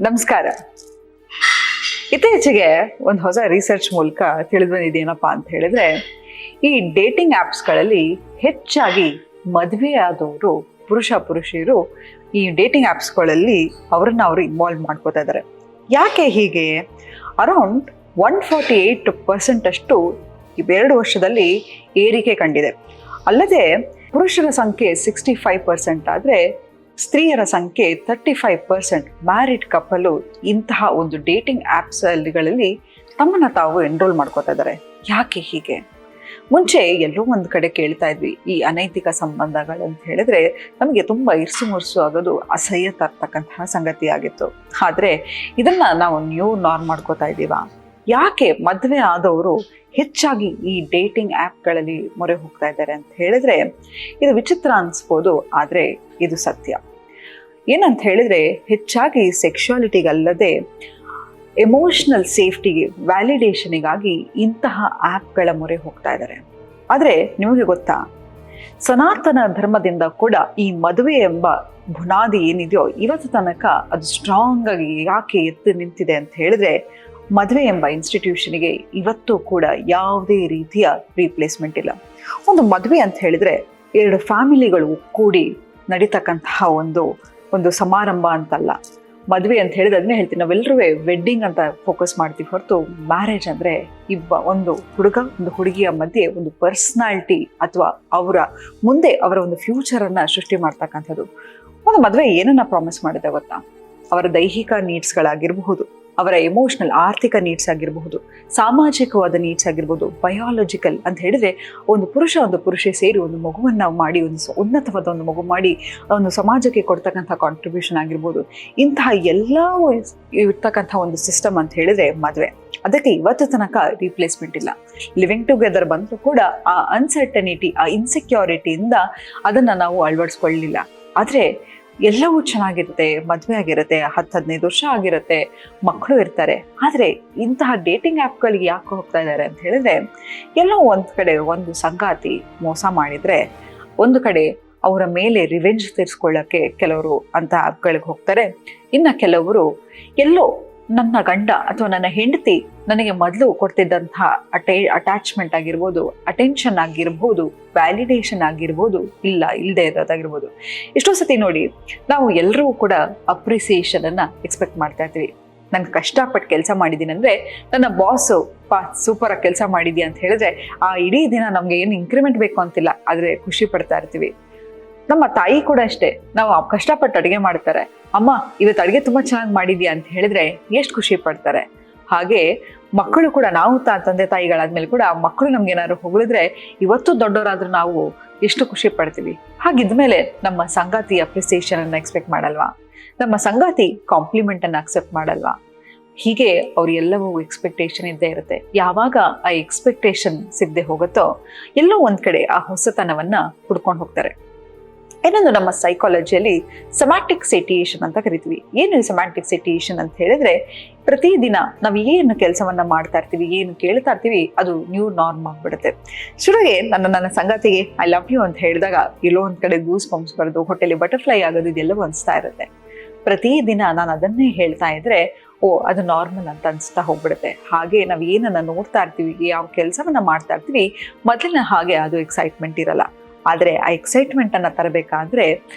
ನಮಸ್ಕಾರ. ಇತ್ತೀಚೆಗೆ ಒಂದು ಹೊಸ ರಿಸರ್ಚ್ ಮೂಲಕ ತಿಳಿದು ಬಂದಿದ್ದೇನಪ್ಪ ಅಂತ ಹೇಳಿದ್ರೆ, ಈ ಡೇಟಿಂಗ್ ಆ್ಯಪ್ಸ್ಗಳಲ್ಲಿ ಹೆಚ್ಚಾಗಿ ಮದುವೆ ಆದವರು ಪುರುಷರು ಈ ಡೇಟಿಂಗ್ ಆ್ಯಪ್ಸ್ಗಳಲ್ಲಿ ಅವ್ರನ್ನ ಇನ್ವಾಲ್ವ್ ಮಾಡ್ಕೋತಾ ಇದ್ದಾರೆ. ಯಾಕೆ ಹೀಗೆ? ಅರೌಂಡ್ 148% ಅಷ್ಟು 2 ವರ್ಷದಲ್ಲಿ ಏರಿಕೆ ಕಂಡಿದೆ. ಅಲ್ಲದೆ ಪುರುಷರ ಸಂಖ್ಯೆ 65% ಆದರೆ ಸ್ತ್ರೀಯರ ಸಂಖ್ಯೆ 35% ಮ್ಯಾರಿಡ್ ಕಪಲು ಇಂತಹ ಒಂದು ಡೇಟಿಂಗ್ ಆ್ಯಪ್ಸ್ಗಳಲ್ಲಿ ತಮ್ಮನ್ನು ತಾವು ಎನ್ರೋಲ್ ಮಾಡ್ಕೋತಾ ಇದ್ದಾರೆ. ಯಾಕೆ ಹೀಗೆ? ಮುಂಚೆ ಎಲ್ಲೋ ಒಂದು ಕಡೆ ಕೇಳ್ತಾ ಇದ್ವಿ, ಈ ಅನೈತಿಕ ಸಂಬಂಧಗಳಂತ ಹೇಳಿದ್ರೆ ನಮಗೆ ತುಂಬ ಇರ್ಸು ಮುರ್ಸು ಆಗೋದು ಅಸಹ್ಯ ತರ್ತಕ್ಕಂತಹ ಸಂಗತಿ ಆಗಿತ್ತು. ಆದರೆ ಇದನ್ನು ನಾವು ನ್ಯೂ ನಾರ್ಮ್ ಮಾಡ್ಕೋತಾ ಇದ್ದೀವ? ಯಾಕೆ ಮದುವೆ ಆದವರು ಹೆಚ್ಚಾಗಿ ಈ ಡೇಟಿಂಗ್ ಆ್ಯಪ್ಗಳಲ್ಲಿ ಮೊರೆ ಹೋಗ್ತಾ ಇದ್ದಾರೆ ಅಂತ ಹೇಳಿದ್ರೆ, ಇದು ವಿಚಿತ್ರ ಅನಿಸ್ಬೋದು, ಆದರೆ ಇದು ಸತ್ಯ. ಏನಂತ ಹೇಳಿದ್ರೆ, ಹೆಚ್ಚಾಗಿ ಸೆಕ್ಷುಯಾಲಿಟಿಗಲ್ಲದೆ ಎಮೋಷ್ನಲ್ ಸೇಫ್ಟಿಗೆ, ವ್ಯಾಲಿಡೇಷನಿಗಾಗಿ ಇಂತಹ ಆ್ಯಪ್ಗಳ ಮೊರೆ ಹೋಗ್ತಾ ಇದ್ದಾರೆ. ಆದರೆ ನಿಮಗೆ ಗೊತ್ತಾ, ಸನಾತನ ಧರ್ಮದಿಂದ ಕೂಡ ಈ ಮದುವೆ ಎಂಬ ಬುನಾದಿ ಏನಿದೆಯೋ ಇವತ್ತು ತನಕ ಅದು ಸ್ಟ್ರಾಂಗ್ ಆಗಿ ಯಾಕೆ ಎದ್ದು ನಿಂತಿದೆ ಅಂತ ಹೇಳಿದ್ರೆ, ಮದುವೆ ಎಂಬ ಇನ್ಸ್ಟಿಟ್ಯೂಷನ್ಗೆ ಇವತ್ತು ಕೂಡ ಯಾವುದೇ ರೀತಿಯ ರೀಪ್ಲೇಸ್ಮೆಂಟ್ ಇಲ್ಲ. ಒಂದು ಮದುವೆ ಅಂತ ಹೇಳಿದ್ರೆ 2 ಫ್ಯಾಮಿಲಿಗಳು ಕೂಡಿ ನಡೀತಕ್ಕಂತಹ ಒಂದು ಸಮಾರಂಭ ಅಂತಲ್ಲ. ಮದುವೆ ಅಂತ ಹೇಳಿದ್ರೆ ಅದನ್ನೇ ಹೇಳ್ತೀನಿ, ನಾವೆಲ್ಲರೂ ವೆಡ್ಡಿಂಗ್ ಅಂತ ಫೋಕಸ್ ಮಾಡ್ತೀವಿ ಹೊರತು ಮ್ಯಾರೇಜ್ ಅಂದರೆ ಒಂದು ಹುಡುಗ ಒಂದು ಹುಡುಗಿಯ ಮಧ್ಯೆ ಒಂದು ಪರ್ಸ್ನಾಲಿಟಿ ಅಥವಾ ಮುಂದೆ ಅವರ ಒಂದು ಫ್ಯೂಚರನ್ನು ಸೃಷ್ಟಿ ಮಾಡ್ತಕ್ಕಂಥದ್ದು. ಒಂದು ಮದುವೆ ಏನನ್ನ ಪ್ರಾಮಿಸ್ ಮಾಡಿದೆ ಗೊತ್ತಾ? ಅವರ ದೈಹಿಕ ನೀಡ್ಸ್ಗಳಾಗಿರಬಹುದು, ಅವರ ಎಮೋಷ್ನಲ್ ಆರ್ಥಿಕ ನೀಡ್ಸ್ ಆಗಿರಬಹುದು, ಸಾಮಾಜಿಕವಾದ ನೀಡ್ಸ್ ಆಗಿರ್ಬೋದು, ಬಯಾಲಜಿಕಲ್ ಅಂತ ಹೇಳಿದ್ರೆ ಒಂದು ಪುರುಷ ಸೇರಿ ಒಂದು ಮಗುವನ್ನು ಮಾಡಿ, ಒಂದು ಉನ್ನತವಾದ ಒಂದು ಮಗು ಮಾಡಿ ಒಂದು ಸಮಾಜಕ್ಕೆ ಕೊಡ್ತಕ್ಕಂಥ ಕಾಂಟ್ರಿಬ್ಯೂಷನ್ ಆಗಿರ್ಬೋದು, ಇಂತಹ ಎಲ್ಲ ಇರ್ತಕ್ಕಂಥ ಒಂದು ಸಿಸ್ಟಮ್ ಅಂತ ಹೇಳಿದ್ರೆ ಮದುವೆ. ಅದಕ್ಕೆ ಇವತ್ತು ತನಕ ರೀಪ್ಲೇಸ್ಮೆಂಟ್ ಇಲ್ಲ. ಲಿವಿಂಗ್ ಟುಗೆದರ್ ಬಂದರೂ ಕೂಡ ಆ ಅನ್ಸರ್ಟನಿಟಿ, ಆ ಇನ್ಸೆಕ್ಯೂರಿಟಿಯಿಂದ ಅದನ್ನು ನಾವು ಅಳವಡಿಸ್ಕೊಳ್ಳಲಿಲ್ಲ. ಆದರೆ ಎಲ್ಲವೂ ಚೆನ್ನಾಗಿರುತ್ತೆ, ಮದುವೆ ಆಗಿರುತ್ತೆ, 10-15 ವರ್ಷ ಆಗಿರುತ್ತೆ, ಮಕ್ಕಳು ಇರ್ತಾರೆ. ಆದರೆ ಇಂತಹ ಡೇಟಿಂಗ್ ಆ್ಯಪ್ಗಳಿಗೆ ಯಾಕೆ ಹೋಗ್ತಾ ಇದ್ದಾರೆ ಅಂತ ಹೇಳಿದ್ರೆ, ಎಲ್ಲೋ ಒಂದು ಕಡೆ ಒಂದು ಸಂಗಾತಿ ಮೋಸ ಮಾಡಿದರೆ, ಒಂದು ಕಡೆ ಅವರ ಮೇಲೆ ರಿವೆಂಜ್ ತೀರಿಸ್ಕೊಳ್ಳೋಕ್ಕೆ ಕೆಲವರು ಅಂಥ ಆ್ಯಪ್ಗಳಿಗೆ ಹೋಗ್ತಾರೆ. ಇನ್ನು ಕೆಲವರು ಎಲ್ಲೋ ನನ್ನ ಗಂಡ ಅಥವಾ ನನ್ನ ಹೆಂಡತಿ ನನಗೆ ಮೊದಲು ಕೊಡ್ತಿದ್ದಂತಹ ಅಟ್ಯಾಚ್ಮೆಂಟ್ ಆಗಿರ್ಬೋದು, ಅಟೆನ್ಷನ್ ಆಗಿರ್ಬೋದು, ವ್ಯಾಲಿಡೇಷನ್ ಆಗಿರ್ಬೋದು, ಇಲ್ಲದೆ ಇರೋದಾಗಿರ್ಬೋದು. ಎಷ್ಟೋ ಸತಿ ನೋಡಿ, ನಾವು ಎಲ್ಲರೂ ಕೂಡ ಅಪ್ರಿಸಿಯೇಷನನ್ನು ಎಕ್ಸ್ಪೆಕ್ಟ್ ಮಾಡ್ತಾ ಇರ್ತೀವಿ. ನಾನು ಕಷ್ಟಪಟ್ಟು ಕೆಲಸ ಮಾಡಿದ್ದೀನಿ ಅಂದರೆ ನನ್ನ ಬಾಸು ಸೂಪರಾಗಿ ಕೆಲಸ ಮಾಡಿದ್ಯಾ ಅಂತ ಹೇಳಿದ್ರೆ ಆ ಇಡೀ ದಿನ ನಮಗೆ ಏನು ಇನ್ಕ್ರಿಮೆಂಟ್ ಬೇಕು ಅಂತಿಲ್ಲ, ಆದರೆ ಖುಷಿ ಪಡ್ತಾ ಇರ್ತೀವಿ. ನಮ್ಮ ತಾಯಿ ಕೂಡ ಅಷ್ಟೇ, ನಾವು ಕಷ್ಟಪಟ್ಟು ಅಡುಗೆ ಮಾಡ್ತಾರೆ, ಅಮ್ಮ ಇವತ್ತು ಅಡುಗೆ ತುಂಬ ಚೆನ್ನಾಗಿ ಮಾಡಿದ್ಯಾ ಅಂತ ಹೇಳಿದ್ರೆ ಎಷ್ಟು ಖುಷಿ ಪಡ್ತಾರೆ. ಹಾಗೆ ಮಕ್ಕಳು ಕೂಡ, ನಾವು ತಂದೆ ತಾಯಿಗಳಾದ್ಮೇಲೆ ಕೂಡ ಮಕ್ಕಳು ನಮ್ಗೆ ಏನಾದ್ರು ಹೊಗಳಿದ್ರೆ ಇವತ್ತು ದೊಡ್ಡವರಾದ್ರೂ ನಾವು ಎಷ್ಟು ಖುಷಿ ಪಡ್ತೀವಿ. ಹಾಗಿದ್ಮೇಲೆ ನಮ್ಮ ಸಂಗಾತಿ ಅಪ್ರಿಸಿಯೇಷನ್ ಅನ್ನು ಎಕ್ಸ್ಪೆಕ್ಟ್ ಮಾಡಲ್ವಾ? ನಮ್ಮ ಸಂಗಾತಿ ಕಾಂಪ್ಲಿಮೆಂಟನ್ನು ಅಕ್ಸೆಪ್ಟ್ ಮಾಡಲ್ವಾ? ಹೀಗೆ ಅವ್ರು ಎಲ್ಲವೂ ಎಕ್ಸ್ಪೆಕ್ಟೇಷನ್ ಇದ್ದೇ ಇರುತ್ತೆ. ಯಾವಾಗ ಆ ಎಕ್ಸ್ಪೆಕ್ಟೇಷನ್ ಸಿಗದೆ ಹೋಗುತ್ತೋ ಎಲ್ಲೋ ಒಂದು ಕಡೆ ಆ ಹೊಸತನವನ್ನು ಹುಡ್ಕೊಂಡು ಹೋಗ್ತಾರೆ. ಇನ್ನೊಂದು ನಮ್ಮ ಸೈಕಾಲಜಿಯಲ್ಲಿ ಸೆಮ್ಯಾಂಟಿಕ್ ಸೆಟಿಯೇಷನ್ ಅಂತ ಕರಿತೀವಿ. ಏನು ಸೆಮ್ಯಾಂಟಿಕ್ ಸೆಟಿಯೇಷನ್ ಅಂತ ಹೇಳಿದ್ರೆ, ಪ್ರತಿದಿನ ನಾವು ಏನು ಕೆಲಸವನ್ನ ಮಾಡ್ತಾ ಇರ್ತೀವಿ, ಏನು ಕೇಳ್ತಾ ಇರ್ತೀವಿ, ಅದು ನ್ಯೂ ನಾರ್ಮ್ ಆಗ್ಬಿಡುತ್ತೆ. ಶುರುವಿಗೆ ನನ್ನ ಸಂಗಾತಿಗೆ ಐ ಲವ್ ಯು ಅಂತ ಹೇಳಿದಾಗ ಎಲ್ಲೋ ಒಂದು ಕಡೆ ಗೂಸ್ ಬಂಪ್ಸ್ ಬರೋದು, ಹೊಟ್ಟೆಲಿ ಬಟರ್ಫ್ಲೈ ಆಗೋದು, ಇದೆಲ್ಲವೂ ಅನಿಸ್ತಾ ಇರುತ್ತೆ. ಪ್ರತಿದಿನ ನಾನು ಅದನ್ನೇ ಹೇಳ್ತಾ ಇದ್ರೆ ಅದು ನಾರ್ಮಲ್ ಅಂತ ಅನಿಸ್ತಾ ಹೋಗ್ಬಿಡುತ್ತೆ. ಹಾಗೆ ನಾವು ಏನನ್ನ ನೋಡ್ತಾ ಇರ್ತೀವಿ, ಯಾವ ಕೆಲಸವನ್ನ ಮಾಡ್ತಾ ಇರ್ತೀವಿ, ಮೊದಲಿನ ಹಾಗೆ ಅದು ಎಕ್ಸೈಟ್ಮೆಂಟ್ ಇರಲ್ಲ. ಆದರೆ ಆ ಎಕ್ಸೈಟ್ಮೆಂಟನ್ನು ತರಬೇಕಾದ್ರೆ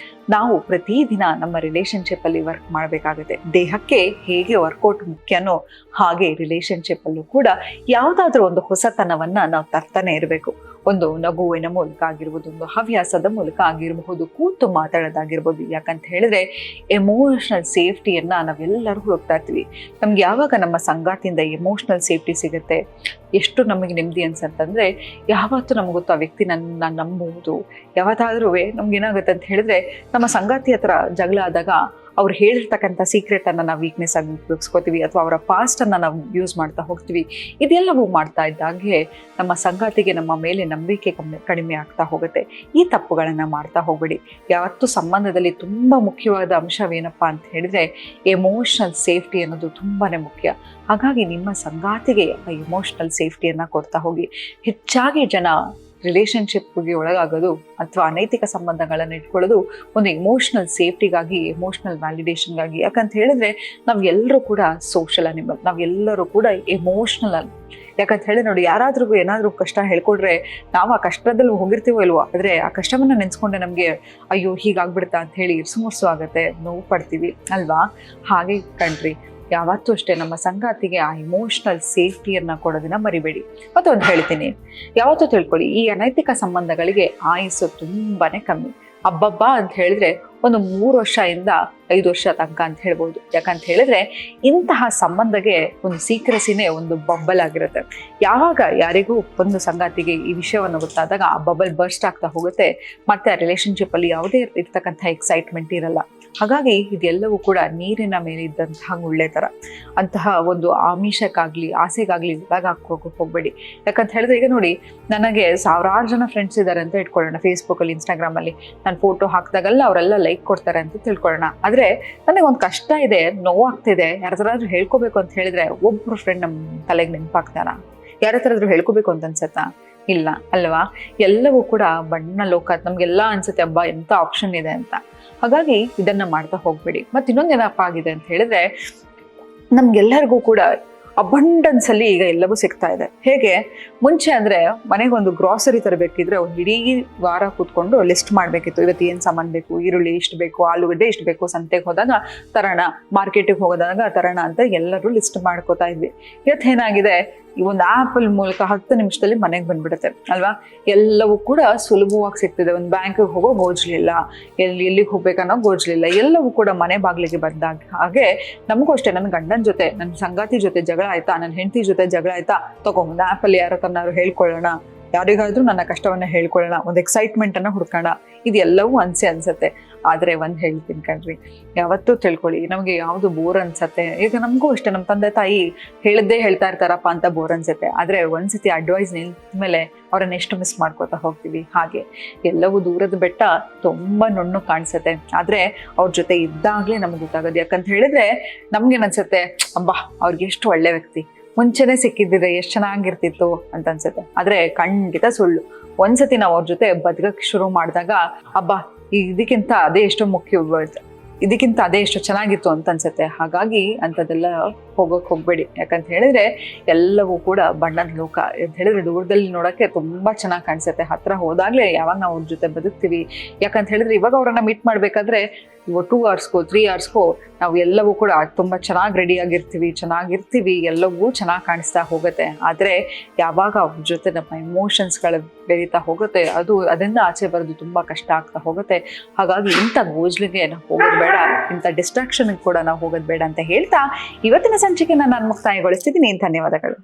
ನಾವು ಪ್ರತಿದಿನ ನಮ್ಮ ರಿಲೇಷನ್ಶಿಪ್ಪಲ್ಲಿ ವರ್ಕ್ ಮಾಡಬೇಕಾಗುತ್ತೆ. ದೇಹಕ್ಕೆ ಹೇಗೆ ವರ್ಕೌಟ್ ಮುಖ್ಯನೋ ಹಾಗೆ ರಿಲೇಷನ್ಶಿಪ್ಪಲ್ಲೂ ಕೂಡ ಯಾವುದಾದ್ರೂ ಒಂದು ಹೊಸತನವನ್ನು ನಾವು ತರ್ತಾನೆ ಇರಬೇಕು. ಒಂದು ನಗುವಿನ ಮೂಲಕ ಆಗಿರ್ಬೋದು, ಒಂದು ಹವ್ಯಾಸದ ಮೂಲಕ ಆಗಿರಬಹುದು, ಕೂತು ಮಾತಾಡೋದಾಗಿರ್ಬೋದು. ಯಾಕಂತ ಹೇಳಿದ್ರೆ ಎಮೋಷ್ನಲ್ ಸೇಫ್ಟಿಯನ್ನು ನಾವೆಲ್ಲರೂ ಹುಡುಕ್ತಾ ಇರ್ತೀವಿ. ನಮ್ಗೆ ಯಾವಾಗ ನಮ್ಮ ಸಂಗಾತಿಯಿಂದ ಎಮೋಷ್ನಲ್ ಸೇಫ್ಟಿ ಸಿಗುತ್ತೆ, ಎಷ್ಟು ನಮಗೆ ನೆಮ್ಮದಿ ಅನ್ಸಂತಂದರೆ, ಯಾವತ್ತೂ ನಮ್ಗೆ ಗೊತ್ತು ಆ ವ್ಯಕ್ತಿ ನನ್ನ ನಂಬುವುದು. ಯಾವತ್ತಾದ್ರೂ ನಮ್ಗೆ ಏನಾಗುತ್ತೆ ಅಂತ ಹೇಳಿದ್ರೆ, ನಮ್ಮ ಸಂಗಾತಿ ಹತ್ರ ಜಗಳ ಆದಾಗ ಅವ್ರು ಹೇಳಿರ್ತಕ್ಕಂಥ ಸೀಕ್ರೆಟನ್ನು ನಾವು ವೀಕ್ನೆಸ್ ಆಗಿ ಉಪಯೋಗಿಸ್ಕೋತೀವಿ, ಅಥವಾ ಅವರ ಪಾಸ್ಟನ್ನು ನಾವು ಯೂಸ್ ಮಾಡ್ತಾ ಹೋಗ್ತೀವಿ. ಇದೆಲ್ಲವೂ ಮಾಡ್ತಾ ಇದ್ದಾಗೆ ನಮ್ಮ ಸಂಗಾತಿಗೆ ನಮ್ಮ ಮೇಲೆ ನಂಬಿಕೆ ಕಡಿಮೆ ಆಗ್ತಾ ಹೋಗುತ್ತೆ. ಈ ತಪ್ಪುಗಳನ್ನು ಮಾಡ್ತಾ ಹೋಗಬೇಡಿ. ಯಾವತ್ತೂ ಸಂಬಂಧದಲ್ಲಿ ತುಂಬ ಮುಖ್ಯವಾದ ಅಂಶವೇನಪ್ಪ ಅಂತ ಹೇಳಿದ್ರೆ ಎಮೋಷ್ನಲ್ ಸೇಫ್ಟಿ ಅನ್ನೋದು ತುಂಬಾ ಮುಖ್ಯ. ಹಾಗಾಗಿ ನಿಮ್ಮ ಸಂಗಾತಿಗೆ ಆ ಎಮೋಷ್ನಲ್ ಸೇಫ್ಟಿಯನ್ನು ಕೊಡ್ತಾ ಹೋಗಿ. ಹೆಚ್ಚಾಗಿ ಜನ ರಿಲೇಶನ್ಶಿಪ್ಗೆ ಒಳಗಾಗೋದು ಅಥವಾ ಅನೈತಿಕ ಸಂಬಂಧಗಳನ್ನು ಇಟ್ಕೊಳ್ಳೋದು ಒಂದು ಇಮೋಷನಲ್ ಸೇಫ್ಟಿಗಾಗಿ, ಎಮೋಷನಲ್ ವ್ಯಾಲಿಡೇಷನ್ಗಾಗಿ. ಯಾಕಂತ ಹೇಳಿದ್ರೆ ನಾವೆಲ್ಲರೂ ಕೂಡ ಸೋಷಲ್ ಅನಿಮಲ್, ನಾವೆಲ್ಲರೂ ಕೂಡ ಎಮೋಷನಲ್. ಯಾಕಂತ ಹೇಳಿ ನೋಡಿ, ಯಾರಾದ್ರೂ ಏನಾದ್ರೂ ಕಷ್ಟ ಹೇಳ್ಕೊಡ್ರೆ ನಾವು ಆ ಕಷ್ಟದಲ್ಲಿ ಹೋಗಿರ್ತೀವೋ ಇಲ್ವೋ, ಆದ್ರೆ ಆ ಕಷ್ಟವನ್ನ ನೆನ್ಸ್ಕೊಂಡೆ ನಮ್ಗೆ ಅಯ್ಯೋ ಹೀಗಾಗ್ಬಿಡ್ತಾ ಅಂತ ಹೇಳಿ ಇರ್ಸುಮುರ್ಸು ಆಗುತ್ತೆ, ನೋವು ಪಡ್ತೀವಿ ಅಲ್ವಾ? ಹಾಗೆ ಕಣ್ರಿ, ಯಾವತ್ತೂ ಅಷ್ಟೇ ನಮ್ಮ ಸಂಗಾತಿಗೆ ಆ ಇಮೋಷನಲ್ ಸೇಫ್ಟಿಯನ್ನ ಕೊಡೋದನ್ನ ಮರಿಬೇಡಿ. ಮತ್ತೊಂದು ಹೇಳ್ತೀನಿ, ಯಾವತ್ತೂ ತಿಳ್ಕೊಳ್ಳಿ, ಈ ಅನೈತಿಕ ಸಂಬಂಧಗಳಿಗೆ ಆಯುಸ್ಸು ತುಂಬಾನೇ ಕಮ್ಮಿ. ಹಬ್ಬಬ್ಬ ಅಂತ ಹೇಳಿದ್ರೆ ಒಂದು 3 ವರ್ಷದಿಂದ 5 ವರ್ಷ ತನಕ ಅಂತ ಹೇಳ್ಬೋದು. ಯಾಕಂತ ಹೇಳಿದ್ರೆ ಇಂತಹ ಸಂಬಂಧಕ್ಕೆ ಒಂದು ಸೀಕ್ರೆಸಿನೇ ಒಂದು ಬಬ್ಬಲ್ ಆಗಿರುತ್ತೆ. ಯಾವಾಗ ಯಾರಿಗೂ ಒಂದು ಸಂಗಾತಿಗೆ ಈ ವಿಷಯವನ್ನು ಗೊತ್ತಾದಾಗ ಆ ಬಬಲ್ ಬರ್ಸ್ಟ್ ಆಗ್ತಾ ಹೋಗುತ್ತೆ, ಮತ್ತೆ ಆ ರಿಲೇಶನ್ಶಿಪ್ ಅಲ್ಲಿ ಯಾವುದೇ ಇರ್ತಕ್ಕಂಥ ಎಕ್ಸೈಟ್ಮೆಂಟ್ ಇರಲ್ಲ. ಹಾಗಾಗಿ ಇದೆಲ್ಲವೂ ಕೂಡ ನೀರಿನ ಮೇಲೆ ಇದ್ದಂತಹ ಗುಳ್ಳೆ ತರ. ಅಂತಹ ಒಂದು ಆಮಿಷಕ್ಕಾಗ್ಲಿ ಆಸೆಗಾಗ್ಲಿ ಒಳಗಾಕೋಕೆ ಹೋಗ್ಬೇಡಿ. ಯಾಕಂತ ಹೇಳಿದ್ರೆ ಈಗ ನೋಡಿ, ನನಗೆ ಸಾವಿರಾರು ಜನ ಫ್ರೆಂಡ್ಸ್ ಇದ್ದಾರೆ ಅಂತ ಇಟ್ಕೊಳ್ಳೋಣ, ಫೇಸ್ಬುಕ್ ಅಲ್ಲಿ, ಇನ್ಸ್ಟಾಗ್ರಾಮ್ ಅಲ್ಲಿ ನಾನು ಫೋಟೋ ಹಾಕಿದಾಗೆಲ್ಲ ಅವರೆಲ್ಲ ಲೈಕ್ ಕೊಡ್ತಾರೆ ಅಂತ ತಿಳ್ಕೊಳ್ಳೋಣ. ಆದ್ರೆ ನನಗೆ ಒಂದು ಕಷ್ಟ ಇದೆ, ನೋವಾಗ್ತಿದೆ, ಯಾರಾದ್ರೂ ಹೇಳ್ಕೋಬೇಕು ಅಂತ ಹೇಳಿದ್ರೆ ಒಬ್ರು ಫ್ರೆಂಡ್ ನಮ್ ತಲೆಗೆ ನೆನಪಾಗ್ತಾರ? ಯಾರತ್ರಾದ್ರೂ ಹೇಳ್ಕೋಬೇಕು ಅಂತ ಅನ್ಸತ್ತಾ? ಇಲ್ಲ ಅಲ್ವಾ? ಎಲ್ಲವೂ ಕೂಡ ಬಣ್ಣ ಲೋಕ. ನಮ್ಗೆಲ್ಲ ಅನ್ಸುತ್ತೆ ಹಬ್ಬ ಎಂತ ಆಪ್ಷನ್ ಇದೆ ಅಂತ. ಹಾಗಾಗಿ ಇದನ್ನ ಮಾಡ್ತಾ ಹೋಗ್ಬೇಡಿ. ಮತ್ತೆ ಇನ್ನೊಂದು ಏನಪ್ಪ ಆಗಿದೆ ಅಂತ ಹೇಳಿದ್ರೆ, ನಮ್ಗೆಲ್ಲರಿಗೂ ಕೂಡ ಅಬಂಡನ್ಸ್ ಅಲ್ಲಿ ಈಗ ಎಲ್ಲವೂ ಸಿಗ್ತಾ ಇದೆ. ಹೇಗೆ ಮುಂಚೆ ಅಂದ್ರೆ ಮನೆಗೆ ಒಂದು ಗ್ರಾಸರಿ ತರಬೇಕಿದ್ರೆ ಒಂದು ಇಡೀ ವಾರ ಕೂತ್ಕೊಂಡು ಲಿಸ್ಟ್ ಮಾಡ್ಬೇಕಿತ್ತು. ಇವತ್ತು ಏನ್ ಸಾಮಾನ್ ಬೇಕು, ಈರುಳ್ಳಿ ಇಷ್ಟು ಬೇಕು, ಆಲೂಗಡ್ಡೆ ಇಷ್ಟು ಬೇಕು, ಸಂತೆಗೆ ಹೋದಾಗ ತರೋಣ, ಮಾರ್ಕೆಟಿಗೆ ಹೋಗೋದಾಗ ತರೋಣ ಅಂತ ಎಲ್ಲರೂ ಲಿಸ್ಟ್ ಮಾಡ್ಕೋತಾ ಇದ್ವಿ. ಇವತ್ತು ಏನಾಗಿದೆ, ಈ ಒಂದು ಆ್ಯಪಲ್ ಮೂಲಕ 10 ನಿಮಿಷದಲ್ಲಿ ಮನೆಗೆ ಬಂದ್ಬಿಡುತ್ತೆ ಅಲ್ವಾ? ಎಲ್ಲವೂ ಕೂಡ ಸುಲಭವಾಗಿ ಸಿಗ್ತಿದೆ. ಒಂದು ಬ್ಯಾಂಕಿಗೆ ಹೋಗೋ ಗೋಜ್ಲಿಲ್ಲ, ಎಲ್ಲಿಗೆ ಹೋಗ್ಬೇಕನ್ನೋ ಗೋಜ್ಲಿಲ್ಲ, ಎಲ್ಲವೂ ಕೂಡ ಮನೆ ಬಾಗಿಲಿಗೆ ಬಂದಾಗ. ಹಾಗೆ ನಮಗೂ ಅಷ್ಟೇ, ನನ್ನ ಗಂಡನ ಜೊತೆ, ನನ್ನ ಸಂಗಾತಿ ಜೊತೆ ಜಗಳ ಆಯ್ತಾ, ನನ್ನ ಹೆಂಡತಿ ಜೊತೆ ಜಗಳ ಆಯ್ತಾ, ತಗೊಂಡು ಆ್ಯಪಲ್ಲಿ ಯಾರ ತನ್ನಾರು ಹೇಳ್ಕೊಳ್ಳೋಣ, ಯಾರಿಗಾದ್ರೂ ನನ್ನ ಕಷ್ಟವನ್ನ ಹೇಳ್ಕೊಳ್ಳೋಣ, ಒಂದು ಎಕ್ಸೈಟ್ಮೆಂಟ್ ಅನ್ನ ಹುಡ್ಕೋಣ, ಇದೆಲ್ಲವೂ ಅನ್ಸುತ್ತೆ. ಆದ್ರೆ ಒಂದ್ ಹೇಳ್ತೀನಿ ಕಣ್ರಿ, ಯಾವತ್ತೂ ತಿಳ್ಕೊಳ್ಳಿ, ನಮ್ಗೆ ಯಾವ್ದು ಬೋರ್ ಅನ್ಸತ್ತೆ. ಈಗ ನಮಗೂ ಅಷ್ಟೇ, ನಮ್ಮ ತಂದೆ ತಾಯಿ ಹೇಳಿದ್ದೇ ಹೇಳ್ತಾ ಇರ್ತಾರಪ್ಪ ಅಂತ ಬೋರ್ ಅನ್ಸುತ್ತೆ. ಆದ್ರೆ ಒಂದ್ಸತಿ ಅಡ್ವೈಸ್ ನಿಲ್ಮೇಲೆ ಅವ್ರನ್ನ ಎಷ್ಟು ಮಿಸ್ ಮಾಡ್ಕೋತಾ ಹೋಗ್ತೀವಿ. ಹಾಗೆ ಎಲ್ಲವೂ ದೂರದ ಬೆಟ್ಟ ತುಂಬಾ ನುಣ್ಣು ಕಾಣಿಸುತ್ತೆ, ಆದ್ರೆ ಅವ್ರ ಜೊತೆ ಇದ್ದಾಗ್ಲೇ ನಮ್ಗೆ ಗೊತ್ತಾಗೋದು. ಯಾಕಂತ ಹೇಳಿದ್ರೆ ನಮ್ಗೇನ್ ಅನ್ಸುತ್ತೆ, ಅಬ್ಬಾ ಅವ್ರಿಗೆ ಎಷ್ಟು ಒಳ್ಳೆ ವ್ಯಕ್ತಿ, ಮುಂಚೆನೆ ಸಿಕ್ಕಿದ್ರೆ ಎಷ್ಟು ಚೆನ್ನಾಗಿರ್ತಿತ್ತು ಅಂತ ಅನ್ಸುತ್ತೆ. ಆದ್ರೆ ಖಂಡಿತ ಸುಳ್ಳು. ಒಂದ್ಸತಿ ನಾವು ಅವ್ರ ಜೊತೆ ಬದುಕಕ್ಕೆ ಶುರು ಮಾಡಿದಾಗ ಹಬ್ಬ ಇದಕ್ಕಿಂತ ಅದೇ ಎಷ್ಟೋ ಮುಖ್ಯ, ಇದಕ್ಕಿಂತ ಅದೇ ಎಷ್ಟು ಚೆನ್ನಾಗಿತ್ತು ಅಂತ ಅನ್ಸುತ್ತೆ. ಹಾಗಾಗಿ ಅಂಥದ್ದೆಲ್ಲ ಹೋಗ್ಬೇಡಿ. ಯಾಕಂತ ಹೇಳಿದ್ರೆ ಎಲ್ಲವೂ ಕೂಡ ಬಣ್ಣದ ಲೋಕ ಅಂತ ಹೇಳಿದ್ರೆ ದೂರದಲ್ಲಿ ನೋಡೋಕ್ಕೆ ತುಂಬಾ ಚೆನ್ನಾಗಿ ಕಾಣಿಸುತ್ತೆ, ಹತ್ರ ಹೋದಾಗ್ಲೇ ಯಾವಾಗ ನಾವು ಅವ್ರ ಜೊತೆ ಬದುಕ್ತೀವಿ. ಯಾಕಂತ ಹೇಳಿದ್ರೆ ಇವಾಗ ಅವ್ರನ್ನ ಮೀಟ್ ಮಾಡ್ಬೇಕಾದ್ರೆ 2 ಅವರ್ಸ್ಗೋ 3 ಅವರ್ಸ್ಗೋ ನಾವು ಎಲ್ಲವೂ ಕೂಡ ತುಂಬಾ ಚೆನ್ನಾಗಿ ಚೆನ್ನಾಗಿರ್ತೀವಿ, ಎಲ್ಲವೂ ಚೆನ್ನಾಗಿ ಕಾಣಿಸ್ತಾ ಹೋಗುತ್ತೆ. ಆದ್ರೆ ಯಾವಾಗ ಅವ್ರ ಜೊತೆ ನಮ್ಮ ಎಮೋಷನ್ಸ್ಗಳು ಬೆಳೀತಾ ಹೋಗುತ್ತೆ, ಅದರಿಂದ ಆಚೆ ಬರೋದು ತುಂಬಾ ಕಷ್ಟ ಆಗ್ತಾ ಹೋಗುತ್ತೆ. ಹಾಗಾಗಿ ಇಂಥ ಗೋಜ್ಲಿಗೆ ನಾವು ಹೋಗೋದು ಬೇಡ, ಇಂಥ ಡಿಸ್ಟ್ರಾಕ್ಷನ್ ಕೂಡ ನಾವು ಹೋಗೋದು ಬೇಡ ಅಂತ ಹೇಳ್ತಾ ಇವತ್ತಿನ ಸಂಚಿಕೆನ ನಾನು ಮುಕ್ತಾಯಗೊಳಿಸ್ತಿದ್ದೀನಿ. ಧನ್ಯವಾದಗಳು.